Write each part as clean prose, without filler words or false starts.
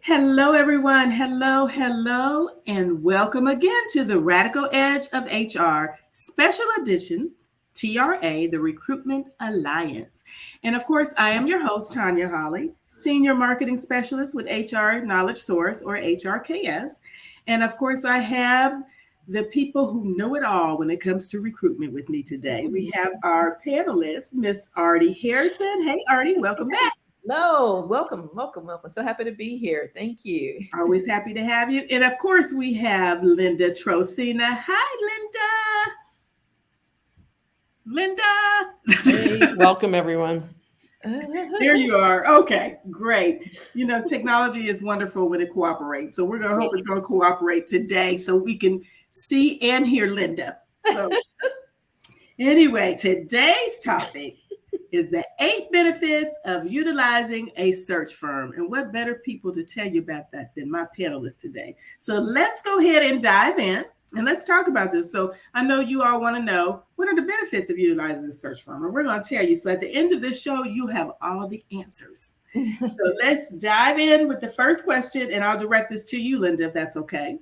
Hello, everyone. Hello, hello, and welcome again to the Radical Edge of HR Special Edition, TRA, the Recruitment Alliance. And of course, I am your host, Tanya Holly, Senior Marketing Specialist with HR Knowledge Source or HRKS. And of course, I have the people who know it all when it comes to recruitment with me today. We have our panelist, Miss Artie Harrison. Hey, Artie, welcome back. No, welcome. So happy to be here. Thank you. Always happy to have you. And of course, we have Linda Trocina. Hi, Linda. Hey, Linda. welcome everyone. There you are. Okay, great. You know, technology is wonderful when it cooperates. So we're going to hope it's going to cooperate today so we can see and hear Linda. So, anyway, today's topic is the 8 benefits of utilizing a search firm. And what better people to tell you about that than my panelists today? So let's go ahead and dive in and let's talk about this. So I know you all want to know what are the benefits of utilizing a search firm? And we're going to tell you. So at the end of this show, you have all the answers. So let's dive in with the first question, and I'll direct this to you, Linda, if that's okay.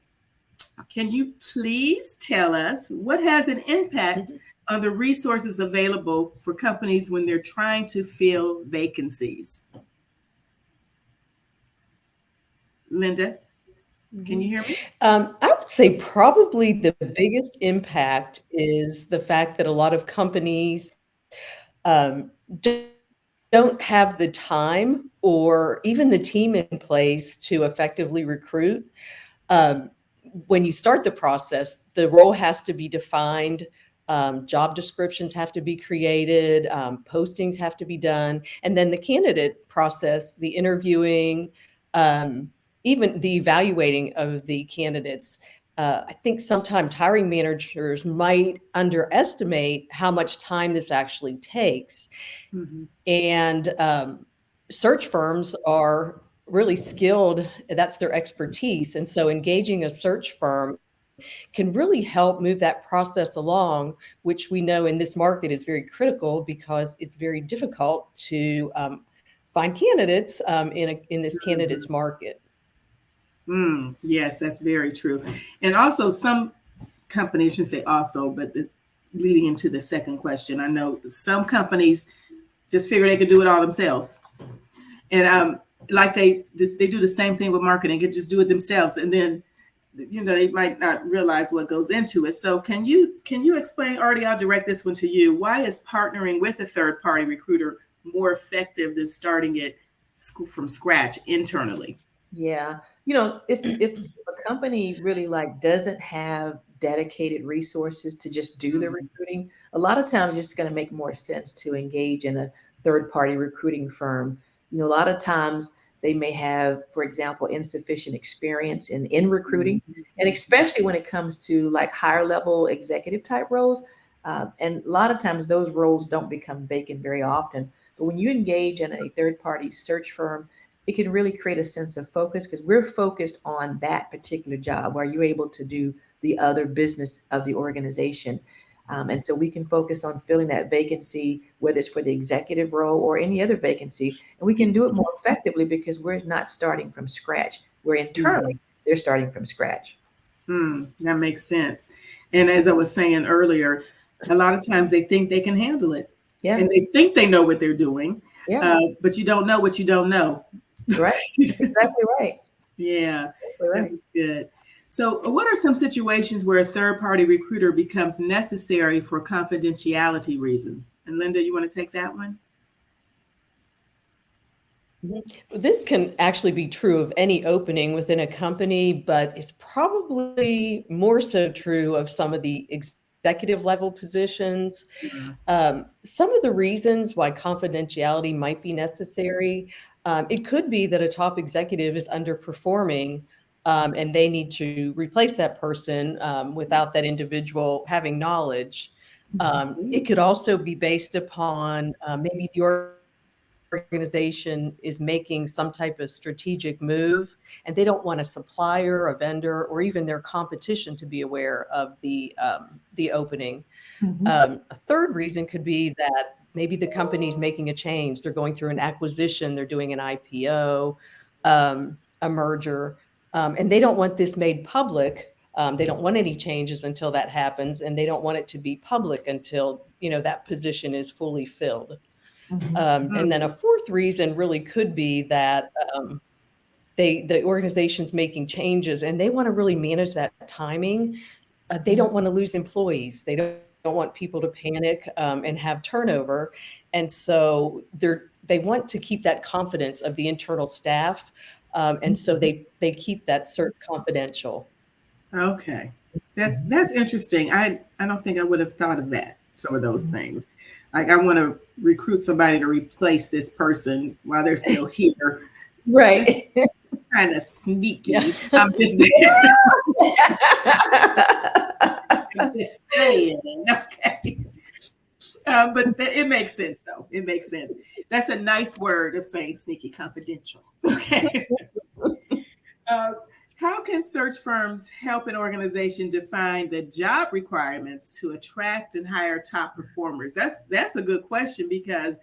Can you please tell us what has an impact on the resources available for companies when they're trying to fill vacancies? Linda, can you hear me? I would say probably the biggest impact is the fact that a lot of companies um, don't have the time or even the team in place to effectively recruit. Um, when you start the process, the role has to be defined. Job descriptions have to be created, postings have to be done, and then the candidate process, the interviewing, um, even the evaluating of the candidates. I think sometimes hiring managers might underestimate how much time this actually takes. Mm-hmm. And search firms are really skilled, that's their expertise. And so engaging a search firm can really help move that process along, which we know in this market is very critical because it's very difficult to find candidates in this candidates market. Yes, that's very true. And also, some companies should say also, but leading into the second question, I know some companies just figure they could do it all themselves, and like they do the same thing with marketing, could just do it themselves, and then they might not realize what goes into it. So can you explain, Artie? I'll direct this one to you. Why is partnering with a third party recruiter more effective than starting it from scratch internally? Yeah. If a company really like doesn't have dedicated resources to just do the Mm-hmm. recruiting, a lot of times it's going to make more sense to engage in a third party recruiting firm. A lot of times they may have, for example, insufficient experience in recruiting, and especially when it comes to like higher level executive type roles. And a lot of times those roles don't become vacant very often. But when you engage in a third party search firm, it can really create a sense of focus because we're focused on that particular job where you're able to do the other business of the organization. And so we can focus on filling that vacancy, whether it's for the executive role or any other vacancy. And we can do it more effectively because we're not starting from scratch. We're Mm-hmm. internally, they're starting from scratch. That makes sense. And as I was saying earlier, a lot of times they think they can handle it, Yeah. and they think they know what they're doing, Yeah. but you don't know what you don't know. Right. That's exactly right. Yeah, Exactly that right. was good. So, what are some situations where a third party recruiter becomes necessary for confidentiality reasons? And Linda, you want to take that one? Mhm. This can actually be true of any opening within a company, but it's probably more so true of some of the executive level positions. Yeah. Some of the reasons why confidentiality might be necessary, it could be that a top executive is underperforming, and they need to replace that person without that individual having knowledge. It could also be based upon maybe the organization is making some type of strategic move and they don't want a supplier, a vendor, or even their competition to be aware of the opening. Mhm. A third reason could be that maybe the company's making a change. They're going through an acquisition, they're doing an IPO. a merger, and they don't want this made public. They don't want any changes until that happens, and they don't want it to be public until, that position is fully filled. And then a fourth reason really could be that the organization's making changes and they want to really manage that timing. They don't want to lose employees. They don't want people to panic and have turnover. And so they want to keep that confidence of the internal staff. And so they keep that search confidential. Okay. That's interesting. I don't think I would have thought of that, some of those things. Like, I want to recruit somebody to replace this person while they're still here. Right. Kind of sneaky. Yeah. I'm just saying. Okay. But it makes sense, though. It makes sense. That's a nice word of saying sneaky confidential. Okay. How can search firms help an organization define the job requirements to attract and hire top performers? That's a good question, because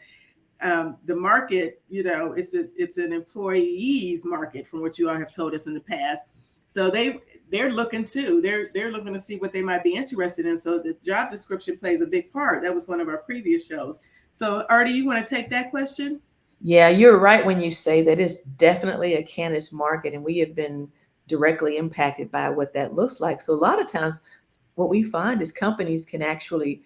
the market, it's an employees market, from what you all have told us in the past. So they're looking too. They're looking to see what they might be interested in. So the job description plays a big part. That was one of our previous shows. So Artie, you want to take that question? Yeah, you're right when you say that it's definitely a candidate's market, and we have been directly impacted by what that looks like. So a lot of times what we find is companies can actually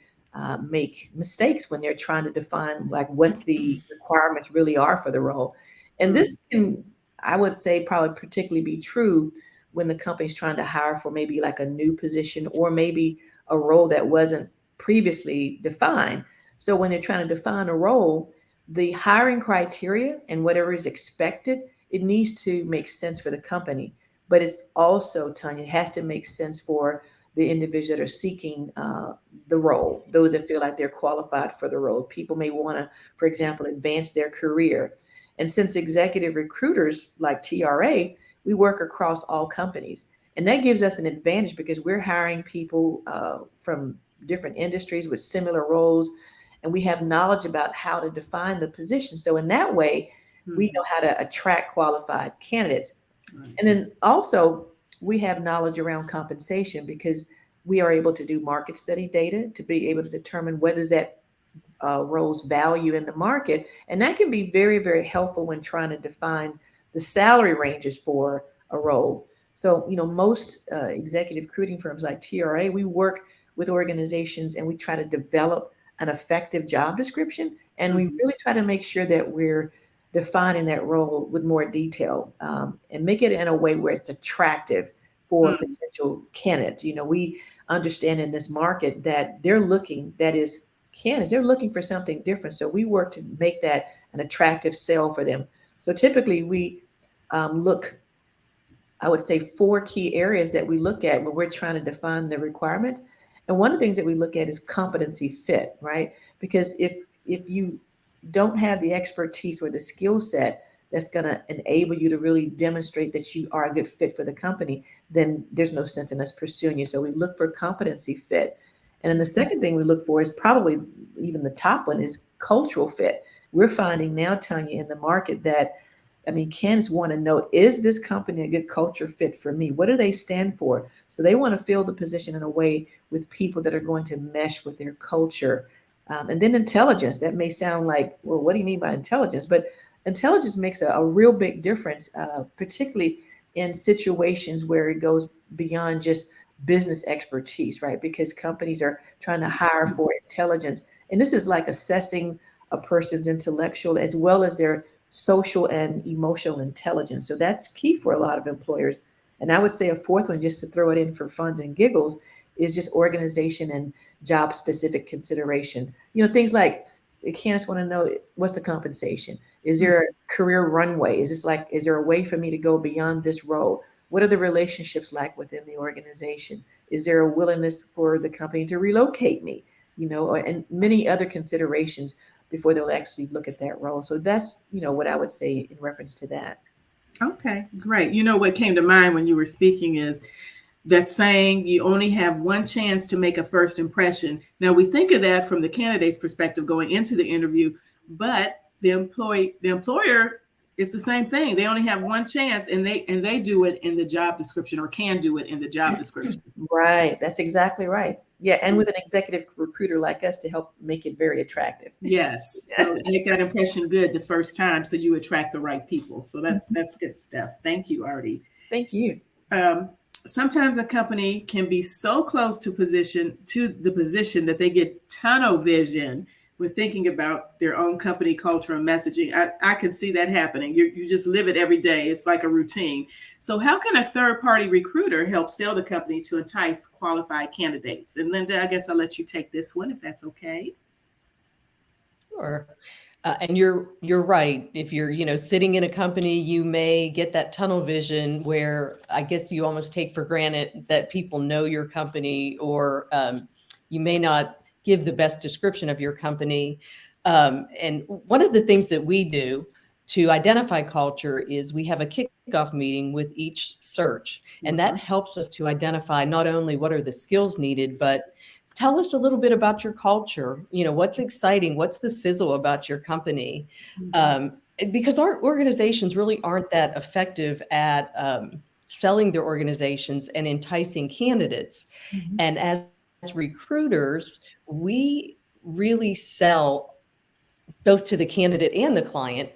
make mistakes when they're trying to define like what the requirements really are for the role. And this can, I would say, probably particularly be true when the company's trying to hire for maybe like a new position or maybe a role that wasn't previously defined. So when they're trying to define a role, the hiring criteria and whatever is expected, it needs to make sense for the company. But it's also, Tanya, it has to make sense for the individuals that are seeking the role, those that feel like they're qualified for the role. People may want to, for example, advance their career. And since executive recruiters like TRA, we work across all companies. And that gives us an advantage because we're hiring people from different industries with similar roles. And we have knowledge about how to define the position. So in that way, we know how to attract qualified candidates. And then also we have knowledge around compensation because we are able to do market study data to be able to determine what is that role's value in the market. And that can be very, very helpful when trying to define the salary ranges for a role. So, most executive recruiting firms like TRA, we work with organizations and we try to develop an effective job description. And we really try to make sure that we're defining that role with more detail and make it in a way where it's attractive for potential candidates. We understand in this market that they're looking for something different. So we work to make that an attractive sell for them. So typically we look, I would say 4 key areas that we look at when we're trying to define the requirements. And one of the things that we look at is competency fit, right? Because if you don't have the expertise or the skill set that's going to enable you to really demonstrate that you are a good fit for the company, then there's no sense in us pursuing you. So we look for competency fit. And then the second thing we look for is probably even the top one is cultural fit. We're finding now, Tanya, in the market that, candidates want to know, is this company a good culture fit for me? What do they stand for? So they want to fill the position in a way with people that are going to mesh with their culture. And then intelligence, that may sound like, well, what do you mean by intelligence? But intelligence makes a real big difference, particularly in situations where it goes beyond just business expertise, right? Because companies are trying to hire for intelligence. And this is like assessing a person's intellectual as well as their social and emotional intelligence. So that's key for a lot of employers. And I would say a fourth one, just to throw it in for funs and giggles, is just organization and job specific consideration. Things like the candidates want to know, what's the compensation? Is there a career runway? Is there a way for me to go beyond this role? What are the relationships like within the organization? Is there a willingness for the company to relocate me? And many other considerations before they'll actually look at that role. So that's, what I would say in reference to that. Okay, great. What came to mind when you were speaking is that saying you only have one chance to make a first impression. Now we think of that from the candidate's perspective going into the interview, but the employer It's the same thing. They only have one chance, and they do it in the job description, or can do it in the job description. Right. That's exactly right. Yeah. And with an executive recruiter like us to help make it very attractive. Yes. So make that impression good the first time, so you attract the right people. So that's good stuff. Thank you, Artie. Thank you. Sometimes a company can be so close to the position that they get tunnel vision when thinking about their own company culture and messaging. I can see that happening. You just live it every day. It's like a routine. So how can a third-party recruiter help sell the company to entice qualified candidates? And Linda, I guess I'll let you take this one, if that's okay. Sure. And you're right. If you're sitting in a company, you may get that tunnel vision where I guess you almost take for granted that people know your company, or you may not give the best description of your company. And one of the things that we do to identify culture is we have a kickoff meeting with each search, and that helps us to identify not only what are the skills needed, but tell us a little bit about your culture. What's exciting? What's the sizzle about your company? Because our organizations really aren't that effective at selling their organizations and enticing candidates. And as recruiters, we really sell both to the candidate and the client.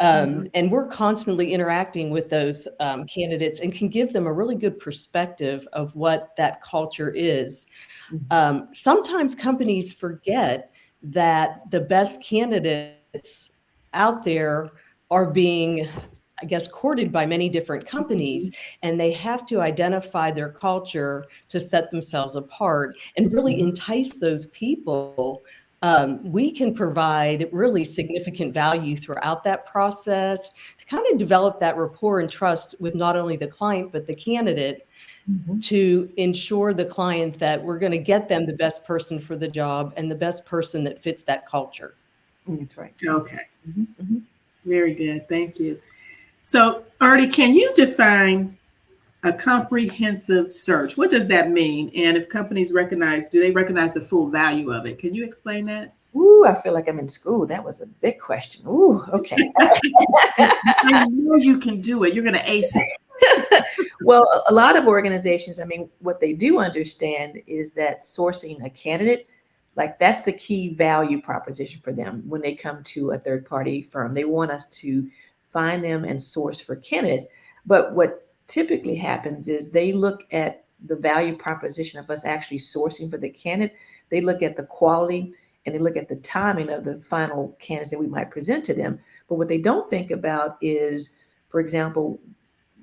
And we're constantly interacting with those candidates and can give them a really good perspective of what that culture is. Sometimes companies forget that the best candidates out there are being, I guess, courted by many different companies, and they have to identify their culture to set themselves apart and really entice those people. We can provide really significant value throughout that process to kind of develop that rapport and trust with not only the client, but the candidate, to ensure the client that we're going to get them the best person for the job and the best person that fits that culture. That's right. Okay. Very good. Thank you. So, Artie, can you define a comprehensive search? What does that mean? And if companies do they recognize the full value of it? Can you explain that? Ooh, I feel like I'm in school. That was a big question. Ooh, okay. I know you can do it. You're going to ace it. Well, a lot of organizations, what they do understand is that sourcing a candidate, like that's the key value proposition for them when they come to a third party firm. They want us to find them and source for candidates. But what typically happens is they look at the value proposition of us actually sourcing for the candidate. They look at the quality and they look at the timing of the final candidates that we might present to them. But what they don't think about is, for example,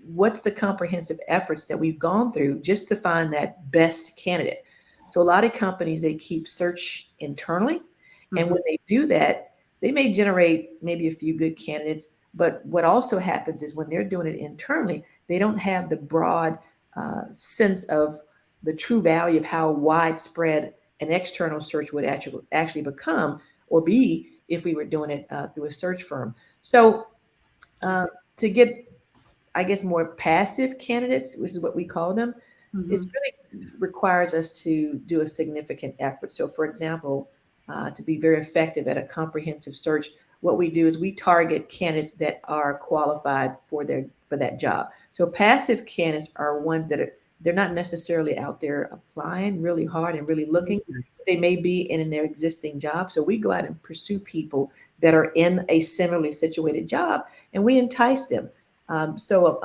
what's the comprehensive efforts that we've gone through just to find that best candidate. So a lot of companies, they keep search internally. And when they do that, they may generate maybe a few good candidates. But what also happens is when they're doing it internally, they don't have the broad sense of the true value of how widespread an external search would actually become or be if we were doing it through a search firm. So to get, I guess, more passive candidates, which is what we call them, it really requires us to do a significant effort. So, for example, to be very effective at a comprehensive search, what we do is we target candidates that are qualified for that job. So passive candidates are ones that they're not necessarily out there applying really hard and really looking. They may be in their existing job. So we go out and pursue people that are in a similarly situated job, and we entice them. So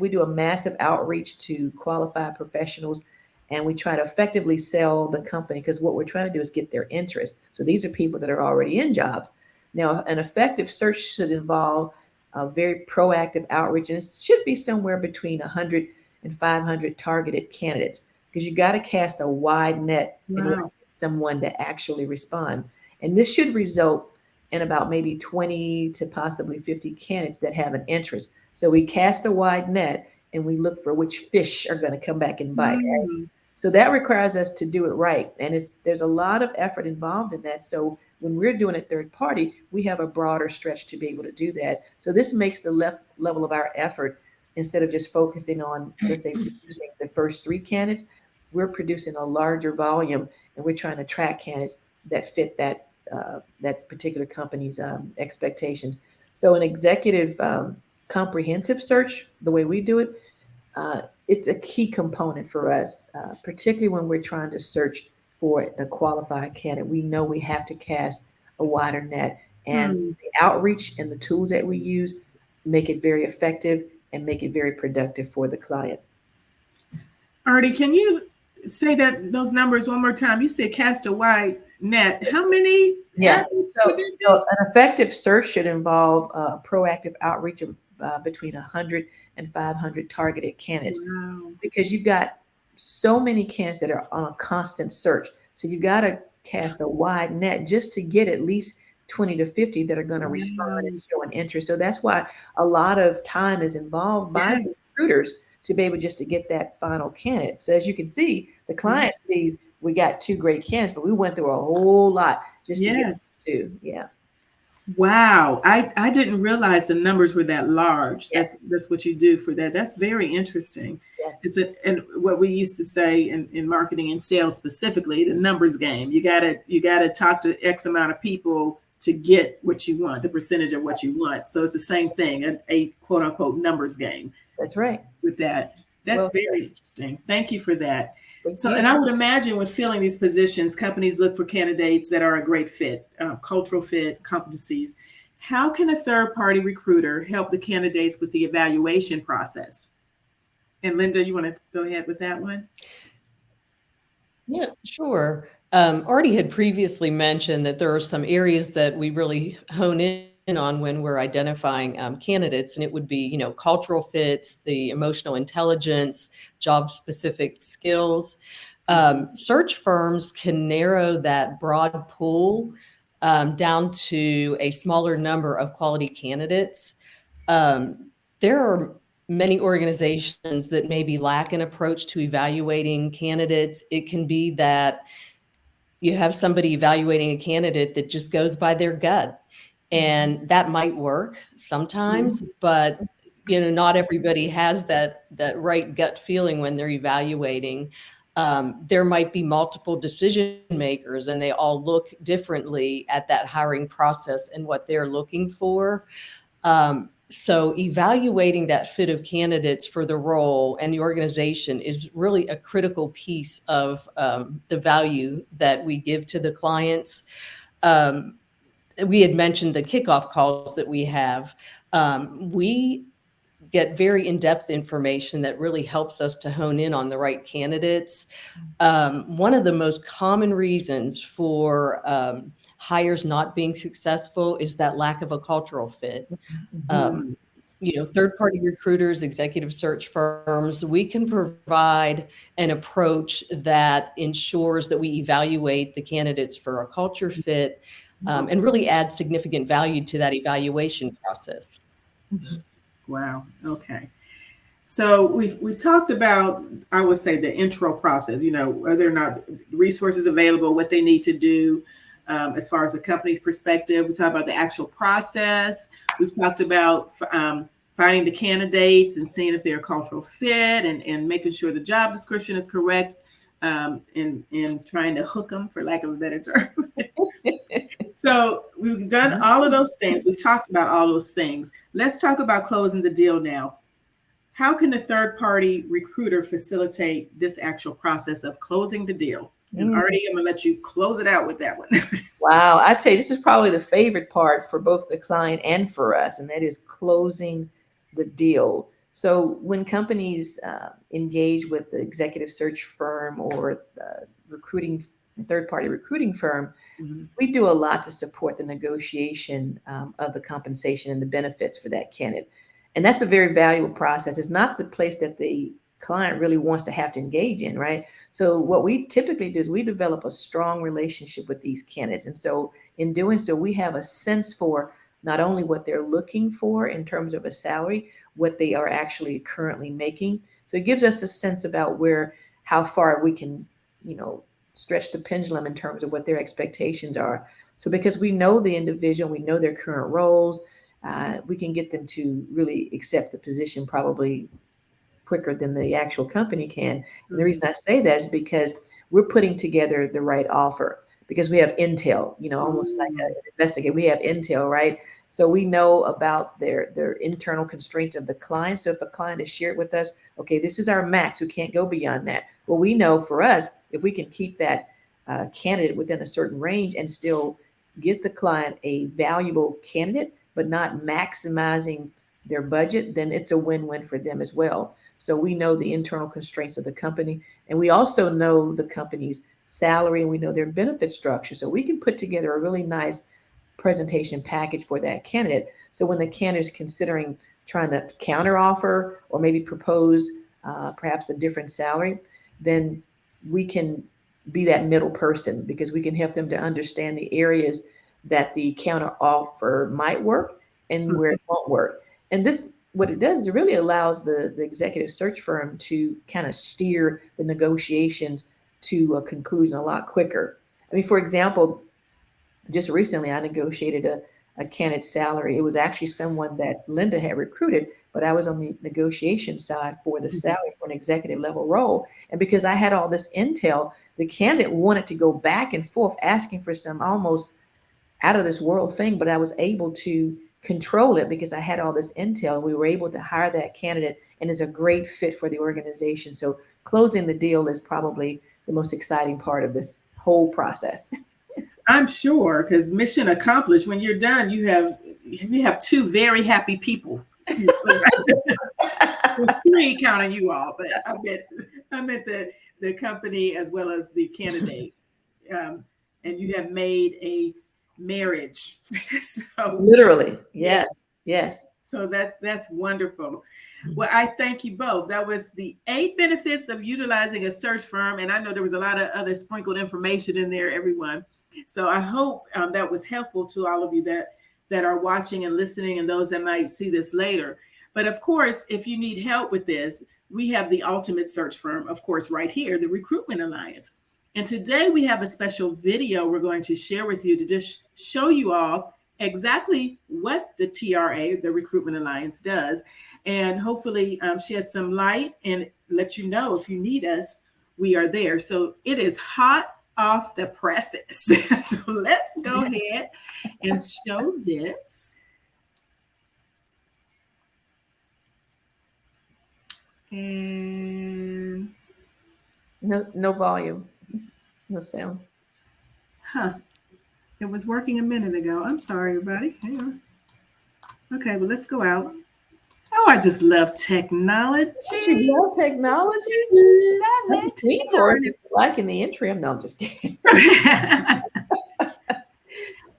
we do a massive outreach to qualified professionals, and we try to effectively sell the company, because what we're trying to do is get their interest. So these are people that are already in jobs. Now, an effective search should involve a very proactive outreach, and it should be somewhere between 100 and 500 targeted candidates, because you got to cast a wide net in order to get someone to actually respond. And this should result in about maybe 20 to possibly 50 candidates that have an interest. So we cast a wide net and we look for which fish are going to come back and bite. Right? So that requires us to do it right. And there's a lot of effort involved in that. So when we're doing a third party, we have a broader stretch to be able to do that. So this makes the level of our effort, instead of just focusing on, let's say, producing the first 3 candidates, we're producing a larger volume, and we're trying to track candidates that fit that particular company's expectations. So an executive comprehensive search, the way we do it, it's a key component for us, particularly when we're trying to search for the qualified candidate. We know we have to cast a wider net, and Hmm. the outreach and the tools that we use make it very effective and make it very productive for the client. Artie, can you say those numbers one more time? You said cast a wide net. How many Yeah. average So, would that be? so an effective search should involve proactive outreach of between 100 and 500 targeted candidates, Wow. because you've got so many candidates that are on a constant search. So you've got to cast a wide net just to get at least 20 to 50 that are going to respond and Wow. show an interest. So that's why a lot of time is involved by the Yes. recruiters to be able just to get that final candidate. So as you can see, the client sees we got two great candidates, but we went through a whole lot just to get Yes. two. Yeah. Wow. I didn't realize the numbers were that large. Yes. That's what you do for that. That's very interesting. Yes. Is it, and what we used to say in marketing and sales specifically, the numbers game. You gotta talk to X amount of people to get what you want, the percentage of what you want. So it's the same thing, a quote unquote numbers game That's right. with that. That's Well said. very interesting. Thank you for that. Thank So, you. and I would imagine when filling these positions, companies look for candidates that are a great fit, cultural fit, competencies. How can a third party recruiter help the candidates with the evaluation process? And Linda, you want to go ahead with that one? Yeah, sure. Artie had previously mentioned that there are some areas that we really hone in on when we're identifying candidates, and it would be, cultural fits, the emotional intelligence, job-specific skills. Search firms can narrow that broad pool down to a smaller number of quality candidates. There are many organizations that maybe lack an approach to evaluating candidates. It can be that you have somebody evaluating a candidate that just goes by their gut, and that might work sometimes, but not everybody has that right gut feeling when they're evaluating. There might be multiple decision makers, and they all look differently at that hiring process and what they're looking for. So evaluating that fit of candidates for the role and the organization is really a critical piece of the value that we give to the clients. We had mentioned the kickoff calls that we have. We get very in-depth information that really helps us to hone in on the right candidates. One of the most common reasons for hires not being successful is that lack of a cultural fit. Third-party recruiters, executive search firms, we can provide an approach that ensures that we evaluate the candidates for a culture fit, and really add significant value to that evaluation process. Wow. Okay. So we've talked about, I would say, the intro process. Whether or not resources available, what they need to do as far as the company's perspective. We talked about the actual process. We've talked about finding the candidates and seeing if they're a cultural fit, and making sure the job description is correct, and trying to hook them, for lack of a better term. So we've done all of those things. We've talked about all those things. Let's talk about closing the deal now. How can a third-party recruiter facilitate this actual process of closing the deal? And Artie, I'm going to let you close it out with that one. Wow. I'd say this is probably the favorite part for both the client and for us, and that is closing the deal. So when companies engage with the executive search firm or the third-party recruiting firm, we do a lot to support the negotiation of the compensation and the benefits for that candidate. And that's a very valuable process. It's not the place that the client really wants to have to engage in, right? So what we typically do is we develop a strong relationship with these candidates. And so in doing so, we have a sense for not only what they're looking for in terms of a salary, what they are actually currently making. So it gives us a sense about how far we can, stretch the pendulum in terms of what their expectations are. So because we know the individual, we know their current roles, we can get them to really accept the position probably quicker than the actual company can. And the reason I say that is because we're putting together the right offer, because we have intel, almost like an investigator. We have intel, right? So we know about their internal constraints of the client. So if a client has shared with us, okay, this is our max, we can't go beyond that. Well, we know for us, if we can keep that candidate within a certain range and still get the client a valuable candidate, but not maximizing their budget, then it's a win-win for them as well. So we know the internal constraints of the company, and we also know the company's salary, and we know their benefit structure. So we can put together a really nice presentation package for that candidate. So when the candidate is considering trying to counter offer or maybe propose perhaps a different salary, then we can be that middle person, because we can help them to understand the areas that the counter offer might work and where it won't work. And this, what it does is it really allows the executive search firm to kind of steer the negotiations to a conclusion a lot quicker. I mean, for example, just recently I negotiated a candidate's salary. It was actually someone that Linda had recruited, but I was on the negotiation side for the salary for an executive level role. And because I had all this intel, the candidate wanted to go back and forth asking for some almost out of this world thing, but I was able to control it because I had all this intel. We were able to hire that candidate, and is a great fit for the organization. So closing the deal is probably the most exciting part of this whole process. I'm sure, because mission accomplished. When you're done, you have two very happy people. Well, three counting you all, but I meant the company as well as the candidate, and you have made a marriage. So Literally, yes. So that's wonderful. Well, I thank you both. That was the 8 benefits of utilizing a search firm, and I know there was a lot of other sprinkled information in there, everyone. So I hope that was helpful to all of you that are watching and listening, and those that might see this later. But of course, if you need help with this, we have the ultimate search firm, of course, right here, the Recruitment Alliance. And today we have a special video we're going to share with you to just show you all exactly what the TRA, the Recruitment Alliance, does. And hopefully shed some light and let you know if you need us, we are there. So it is hot off the presses. So let's go ahead and show this. And No volume, no sound. It was working a minute ago. I'm sorry, everybody. Hang on. Okay, well, let's go out. Oh, I just love technology. You love technology? Love it. Of course, if you like in the interim. No, I'm just kidding.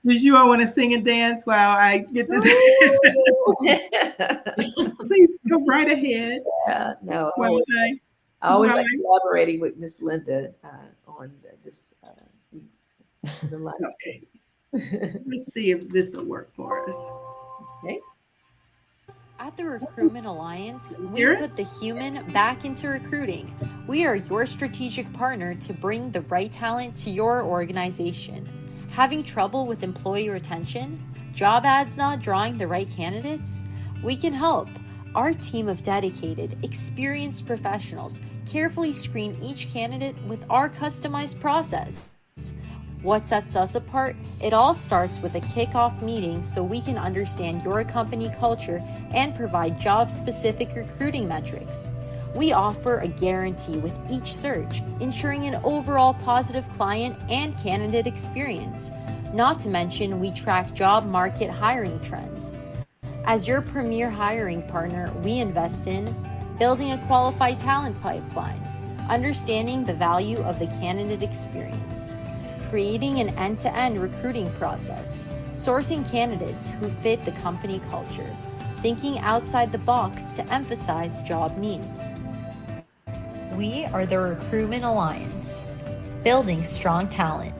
Did you all want to sing and dance while I get this? Please go right ahead. Yeah, no, I always like collaborating with Miss Linda on this. The live. Okay. Let's see if this will work for us. Okay. At the Recruitment Alliance, we put the human back into recruiting. We are your strategic partner to bring the right talent to your organization. Having trouble with employee retention? Job ads not drawing the right candidates? We can help. Our team of dedicated, experienced professionals carefully screen each candidate with our customized process. What sets us apart? It all starts with a kickoff meeting so we can understand your company culture and provide job-specific recruiting metrics. We offer a guarantee with each search, ensuring an overall positive client and candidate experience. Not to mention, we track job market hiring trends. As your premier hiring partner, we invest in building a qualified talent pipeline, understanding the value of the candidate experience, creating an end-to-end recruiting process, sourcing candidates who fit the company culture, thinking outside the box to emphasize job needs. We are the Recruitment Alliance, building strong talent,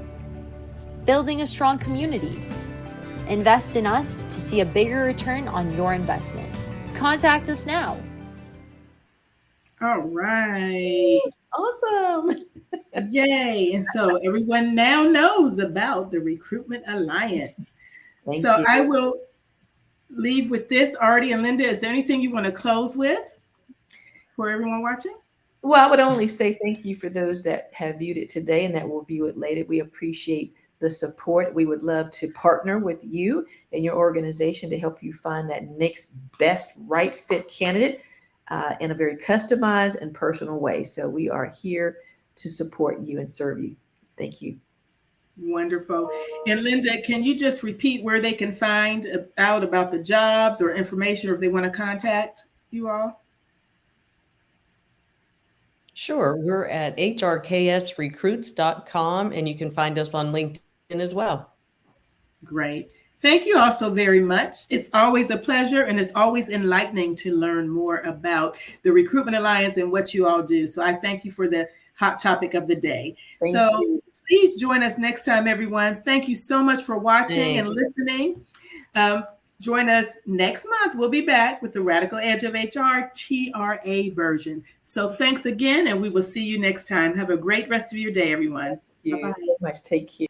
building a strong community. Invest in us to see a bigger return on your investment. Contact us now. All right. Awesome. Yay. And so everyone now knows about the Recruitment Alliance. Thank you. I will leave with this. Artie and Linda, is there anything you want to close with for everyone watching? Well, I would only say thank you for those that have viewed it today and that will view it later. We appreciate the support. We would love to partner with you and your organization to help you find that next best right fit candidate in a very customized and personal way. So we are here to support you and serve you. Thank you. Wonderful. And Linda, can you just repeat where they can find out about the jobs or information, or if they want to contact you all? Sure. We're at hrksrecruits.com, and you can find us on LinkedIn as well. Great. Thank you all so very much. It's always a pleasure, and it's always enlightening to learn more about the Recruitment Alliance and what you all do. So I thank you for the hot topic of the day. Thank so you. Please join us next time, everyone. Thank you so much for watching and listening. Join us next month. We'll be back with the Radical Edge of HR TRA version. So thanks again, and we will see you next time. Have a great rest of your day, everyone. Thank you so much. Take care.